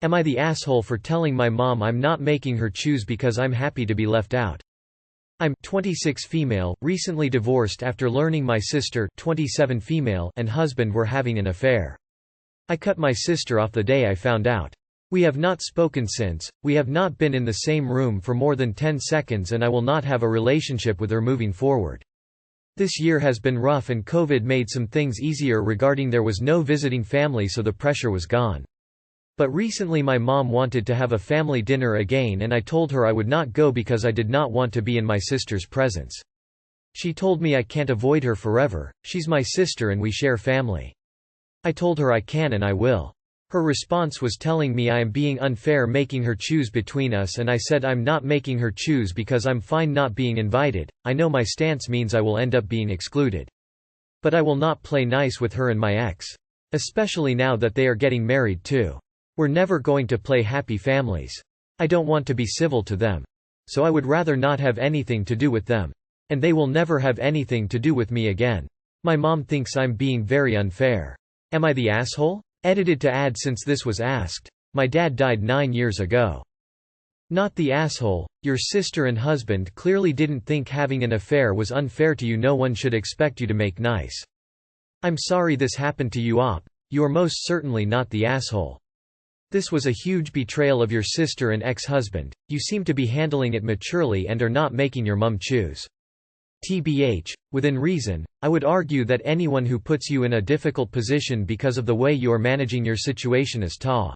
Am I the asshole for telling my mom I'm not making her choose because I'm happy to be left out? I'm 26 female, recently divorced after learning my sister 27 female and husband were having an affair. I cut my sister off the day I found out. We have not spoken since, we have not been in the same room for more than 10 seconds and I will not have a relationship with her moving forward. This year has been rough and COVID made some things easier regarding there was no visiting family so the pressure was gone. But recently my mom wanted to have a family dinner again and I told her I would not go because I did not want to be in my sister's presence. She told me I can't avoid her forever, she's my sister and we share family. I told her I can and I will. Her response was telling me I am being unfair making her choose between us and I said I'm not making her choose because I'm fine not being invited. I know my stance means I will end up being excluded. But I will not play nice with her and my ex. Especially now that they are getting married too. We're never going to play happy families. I don't want to be civil to them. So I would rather not have anything to do with them. And they will never have anything to do with me again. My mom thinks I'm being very unfair. Am I the asshole? Edited to add since this was asked. My dad died 9 years ago. Not the asshole. Your sister and husband clearly didn't think having an affair was unfair to you. No one should expect you to make nice. I'm sorry this happened to you op. You are most certainly not the asshole. This was a huge betrayal of your sister and ex-husband. You seem to be handling it maturely and are not making your mum choose. TBH, within reason, I would argue that anyone who puts you in a difficult position because of the way you are managing your situation is ta.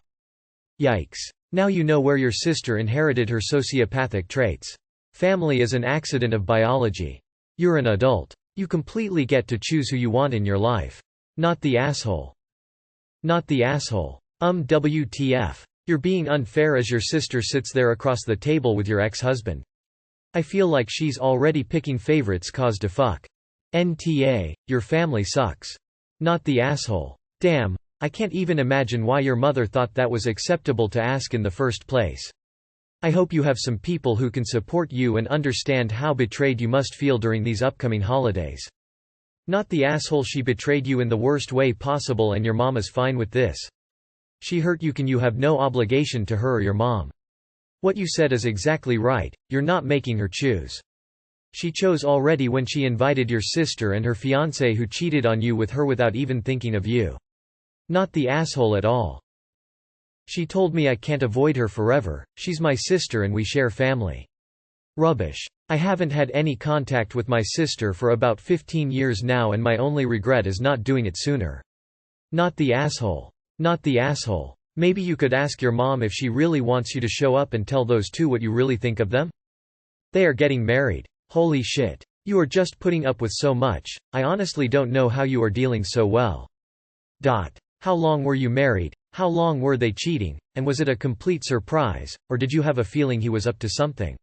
Yikes. Now you know where your sister inherited her sociopathic traits. Family is an accident of biology. You're an adult. You completely get to choose who you want in your life. Not the asshole. Not the asshole. WTF. You're being unfair as your sister sits there across the table with your ex-husband. I feel like she's already picking favorites cause to fuck. NTA, your family sucks. Not the asshole. Damn, I can't even imagine why your mother thought that was acceptable to ask in the first place. I hope you have some people who can support you and understand how betrayed you must feel during these upcoming holidays. Not the asshole. She betrayed you in the worst way possible and your mom is fine with this. She hurt you. You have no obligation to her or your mom. What you said is exactly right, you're not making her choose. She chose already when she invited your sister and her fiancé who cheated on you with her without even thinking of you. Not the asshole at all. She told me I can't avoid her forever, she's my sister and we share family. Rubbish. I haven't had any contact with my sister for about 15 years now and my only regret is not doing it sooner. Not the asshole. Not the asshole. Maybe you could ask your mom if she really wants you to show up and tell those two what you really think of them? They are getting married. Holy shit. You are just putting up with so much, I honestly don't know how you are dealing so well. How long were you married? How long were they cheating? And was it a complete surprise, or did you have a feeling he was up to something?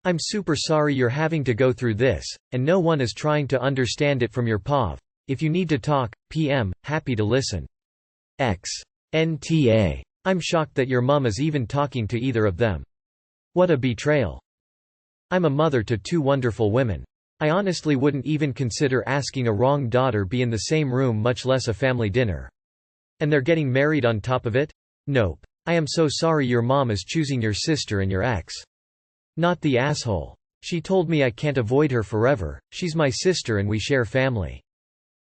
I'm super sorry you're having to go through this, and no one is trying to understand it from your POV. If you need to talk, PM, happy to listen. NTA. I'm shocked that your mum is even talking to either of them. What a betrayal. I'm a mother to 2 wonderful women. I honestly wouldn't even consider asking a wrong daughter be in the same room, much less a family dinner. And they're getting married on top of it? Nope. I am so sorry your mom is choosing your sister and your ex. Not the asshole. She told me I can't avoid her forever, she's my sister and we share family.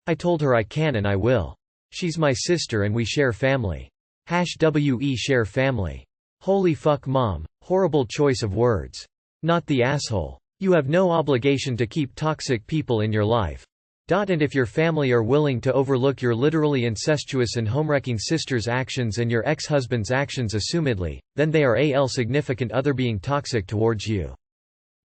I told her I can and I will. She's my sister and we share family. #WE share family. Holy fuck mom, horrible choice of words. Not the asshole. You have no obligation to keep toxic people in your life. And if your family are willing to overlook your literally incestuous and homewrecking sister's actions and your ex-husband's actions assumedly, then they are a significant other being toxic towards you.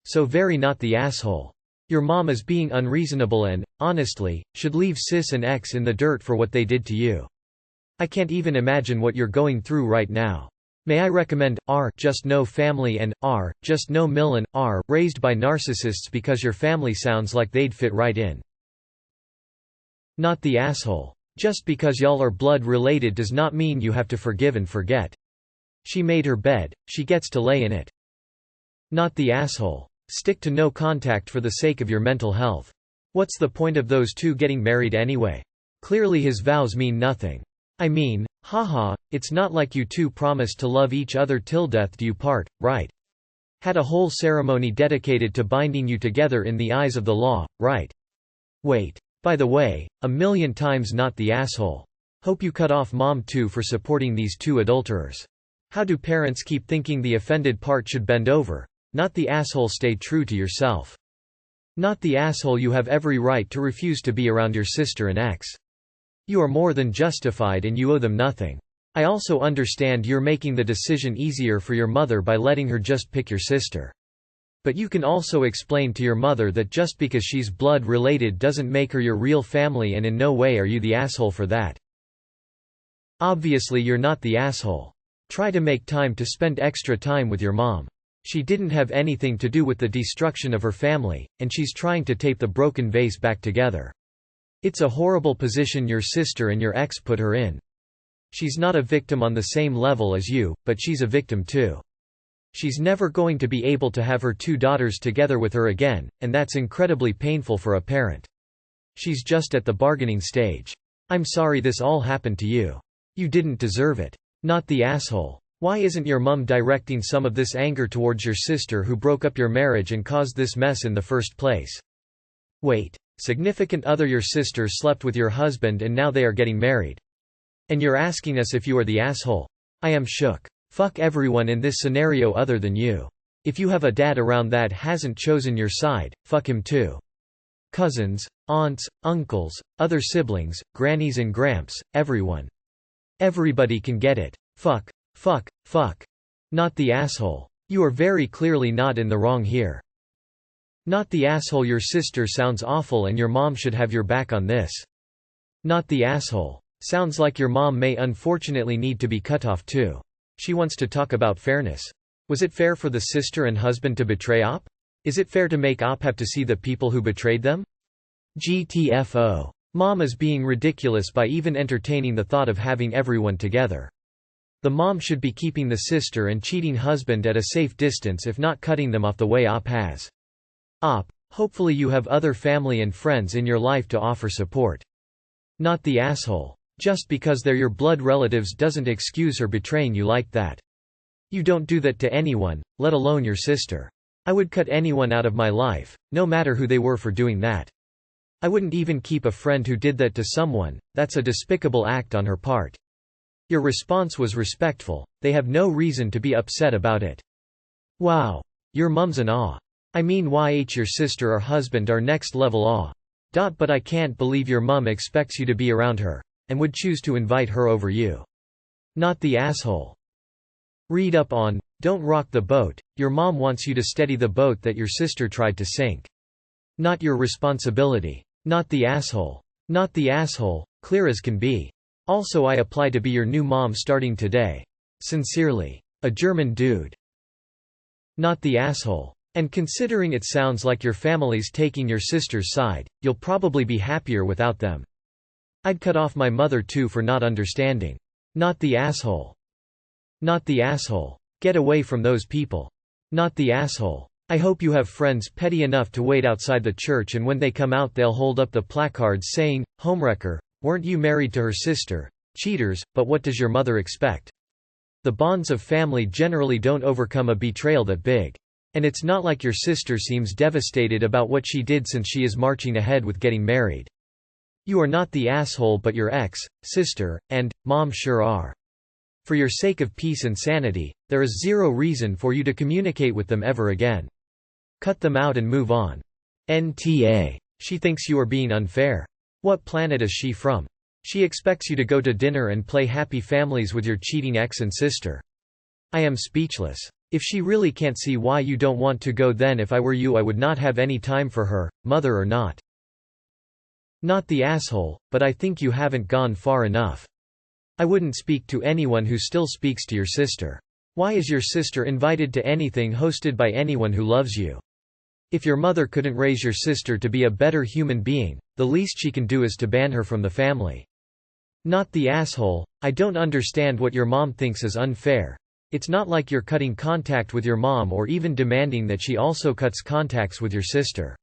So very not the asshole. Your mom is being unreasonable and, honestly, should leave sis and ex in the dirt for what they did to you. I can't even imagine what you're going through right now. May I recommend Just No Family and Just No Mill and Raised by Narcissists because your family sounds like they'd fit right in. Not the asshole. Just because y'all are blood related does not mean you have to forgive and forget. She made her bed, she gets to lay in it. Not the asshole. Stick to no contact for the sake of your mental health. What's the point of those two getting married anyway? Clearly his vows mean nothing. I mean, Haha, it's not like you two promised to love each other till death do you part, right? Had a whole ceremony dedicated to binding you together in the eyes of the law, right? Wait. By the way, a million times not the asshole. Hope you cut off mom too for supporting these two adulterers. How do parents keep thinking the offended part should bend over? Not the asshole, stay true to yourself. Not the asshole, you have every right to refuse to be around your sister and ex. You are more than justified and you owe them nothing. I also understand you're making the decision easier for your mother by letting her just pick your sister. But you can also explain to your mother that just because she's blood related doesn't make her your real family, and in no way are you the asshole for that. Obviously you're not the asshole. Try to make time to spend extra time with your mom. She didn't have anything to do with the destruction of her family, and she's trying to tape the broken vase back together. It's a horrible position your sister and your ex put her in. She's not a victim on the same level as you, but she's a victim too. She's never going to be able to have her two daughters together with her again, and that's incredibly painful for a parent. She's just at the bargaining stage. I'm sorry this all happened to you. You didn't deserve it. Not the asshole. Why isn't your mom directing some of this anger towards your sister who broke up your marriage and caused this mess in the first place? Wait. Significant other, your sister slept with your husband and now they are getting married. And you're asking us if you are the asshole? I am shook. Fuck everyone in this scenario other than you. If you have a dad around that hasn't chosen your side, fuck him too. Cousins, aunts, uncles, other siblings, grannies and gramps, everyone. Everybody can get it. Fuck. Fuck. Fuck. Not the asshole. You are very clearly not in the wrong here. Not the asshole, your sister sounds awful and your mom should have your back on this. Not the asshole. Sounds like your mom may unfortunately need to be cut off too. She wants to talk about fairness. Was it fair for the sister and husband to betray Op? Is it fair to make Op have to see the people who betrayed them? GTFO. Mom is being ridiculous by even entertaining the thought of having everyone together. The mom should be keeping the sister and cheating husband at a safe distance, if not cutting them off the way Op has. Op, hopefully you have other family and friends in your life to offer support. Not the asshole. Just because they're your blood relatives doesn't excuse her betraying you like that. You don't do that to anyone, let alone your sister. I would cut anyone out of my life, no matter who they were, for doing that. I wouldn't even keep a friend who did that to someone. That's a despicable act on her part. Your response was respectful. They have no reason to be upset about it. Wow. Your mum's an awe. I mean, your sister or husband are next level awe. But I can't believe your mum expects you to be around her, and would choose to invite her over you. Not the asshole. Read up on Don't Rock the Boat. Your mom wants you to steady the boat that your sister tried to sink. Not your responsibility. Not the asshole. Not the asshole, clear as can be. Also, I apply to be your new mom starting today. Sincerely. A German dude. Not the asshole. And considering it sounds like your family's taking your sister's side, you'll probably be happier without them. I'd cut off my mother too for not understanding. Not the asshole. Not the asshole. Get away from those people. Not the asshole. I hope you have friends petty enough to wait outside the church, and when they come out they'll hold up the placards saying, "Homewrecker, weren't you married to her sister? Cheaters, but what does your mother expect?" The bonds of family generally don't overcome a betrayal that big. And it's not like your sister seems devastated about what she did, since she is marching ahead with getting married. You are not the asshole, but your ex, sister, and mom sure are. For your sake of peace and sanity, there is zero reason for you to communicate with them ever again. Cut them out and move on. NTA. She thinks you are being unfair. What planet is she from? She expects you to go to dinner and play happy families with your cheating ex and sister. I am speechless. If she really can't see why you don't want to go, then if I were you I would not have any time for her, mother or not. Not the asshole, but I think you haven't gone far enough. I wouldn't speak to anyone who still speaks to your sister. Why is your sister invited to anything hosted by anyone who loves you? If your mother couldn't raise your sister to be a better human being, the least she can do is to ban her from the family. Not the asshole. I don't understand what your mom thinks is unfair. It's not like you're cutting contact with your mom or even demanding that she also cuts contacts with your sister.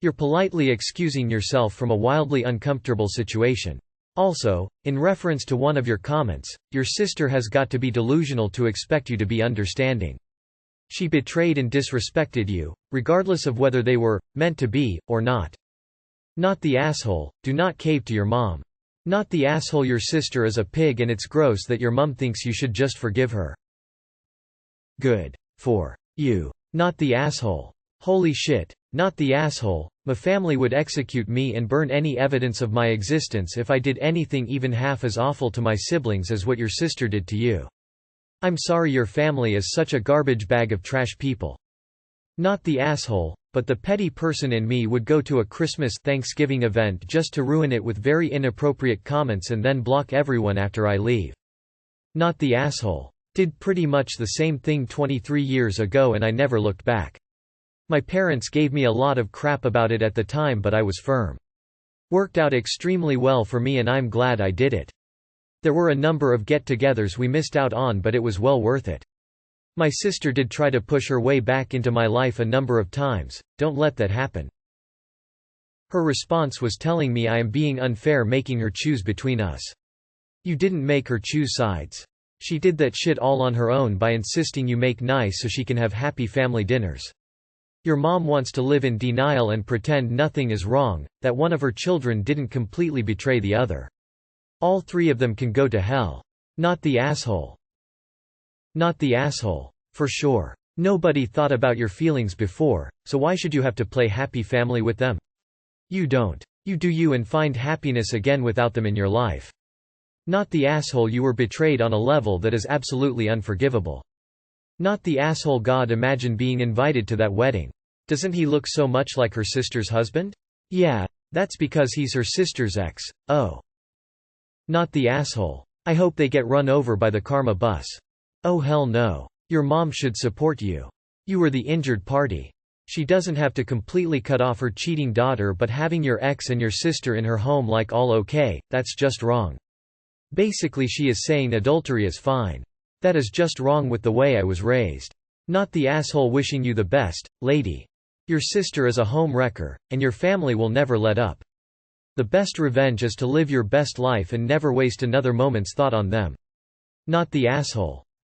You're politely excusing yourself from a wildly uncomfortable situation. Also, in reference to one of your comments, your sister has got to be delusional to expect you to be understanding. She betrayed and disrespected you, regardless of whether they were meant to be or not. Not the asshole, do not cave to your mom. Not the asshole, your sister is a pig and it's gross that your mom thinks you should just forgive her. Good for you. Not the asshole. Holy shit. Not the asshole. My family would execute me and burn any evidence of my existence if I did anything even half as awful to my siblings as what your sister did to you. I'm sorry your family is such a garbage bag of trash people. Not the asshole, but the petty person in me would go to a Christmas Thanksgiving event just to ruin it with very inappropriate comments and then block everyone after I leave. Not the asshole. Did pretty much the same thing 23 years ago and I never looked back. My parents gave me a lot of crap about it at the time, but I was firm. Worked out extremely well for me and I'm glad I did it. There were a number of get-togethers we missed out on, but it was well worth it. My sister did try to push her way back into my life a number of times. Don't let that happen. Her response was telling me I am being unfair making her choose between us. You didn't make her choose sides. She did that shit all on her own by insisting you make nice so she can have happy family dinners. Your mom wants to live in denial and pretend nothing is wrong, that one of her children didn't completely betray the other. All three of them can go to hell. Not the asshole. Not the asshole. For sure. Nobody thought about your feelings before, so why should you have to play happy family with them? You don't. You do you and find happiness again without them in your life. Not the asshole, you were betrayed on a level that is absolutely unforgivable. Not the asshole, God, imagine being invited to that wedding. Doesn't he look so much like her sister's husband? Yeah, that's because he's her sister's ex. Oh. Not the asshole. I hope they get run over by the karma bus. Oh hell no. Your mom should support you. You were the injured party. She doesn't have to completely cut off her cheating daughter, but having your ex and your sister in her home like all okay, that's just wrong. Basically she is saying adultery is fine. That is just wrong with the way I was raised. Not the asshole, wishing you the best, lady. Your sister is a home wrecker, and your family will never let up. The best revenge is to live your best life and never waste another moment's thought on them. Not the asshole.